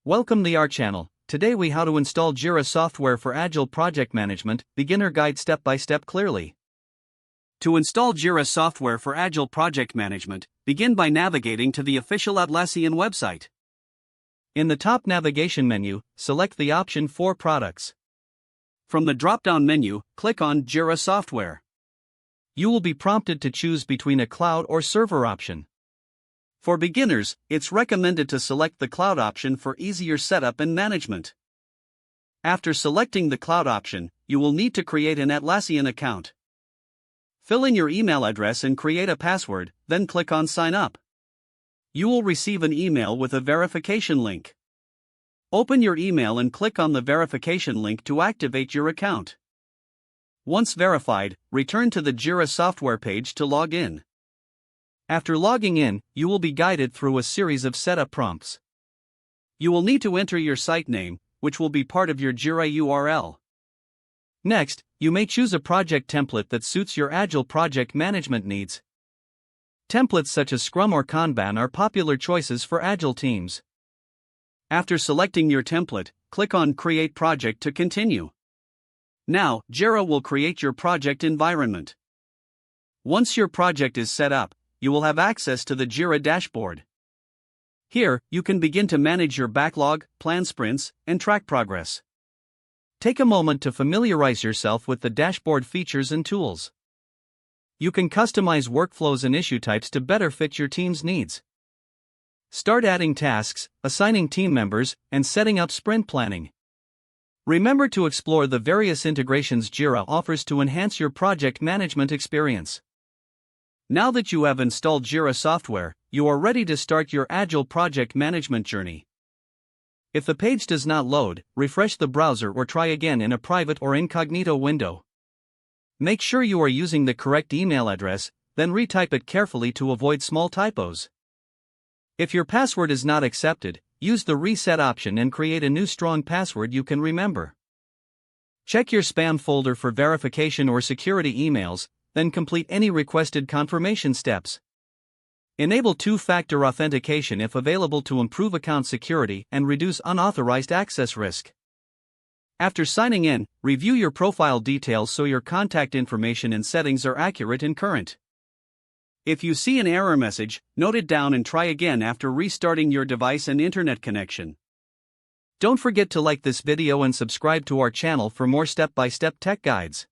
Welcome to our channel. Today we how to install Jira Software for Agile Project Management, beginner guide step by step clearly. To install Jira Software for Agile Project Management, begin by navigating to the official Atlassian website. In the top navigation menu, select the option for Products. From the drop-down menu, click on Jira Software. You will be prompted to choose between a cloud or server option. For beginners, it's recommended to select the cloud option for easier setup and management. After selecting the cloud option, you will need to create an Atlassian account. Fill in your email address and create a password, then click on Sign Up. You will receive an email with a verification link. Open your email and click on the verification link to activate your account. Once verified, return to the Jira Software page to log in. After logging in, you will be guided through a series of setup prompts. You will need to enter your site name, which will be part of your Jira URL. Next, you may choose a project template that suits your Agile project management needs. Templates such as Scrum or Kanban are popular choices for Agile teams. After selecting your template, click on Create Project to continue. Now, Jira will create your project environment. Once your project is set up, you will have access to the Jira dashboard. Here, you can begin to manage your backlog, plan sprints, and track progress. Take a moment to familiarize yourself with the dashboard features and tools. You can customize workflows and issue types to better fit your team's needs. Start adding tasks, assigning team members, and setting up sprint planning. Remember to explore the various integrations Jira offers to enhance your project management experience. Now that you have installed Jira Software, you are ready to start your Agile project management journey. If the page does not load, refresh the browser or try again in a private or incognito window. Make sure you are using the correct email address, then retype it carefully to avoid small typos. If your password is not accepted, use the reset option and create a new strong password you can remember. Check your spam folder for verification or security emails, then complete any requested confirmation steps. Enable two-factor authentication if available to improve account security and reduce unauthorized access risk. After signing in, review your profile details so your contact information and settings are accurate and current. If you see an error message, note it down and try again after restarting your device and internet connection. Don't forget to like this video and subscribe to our channel for more step-by-step tech guides.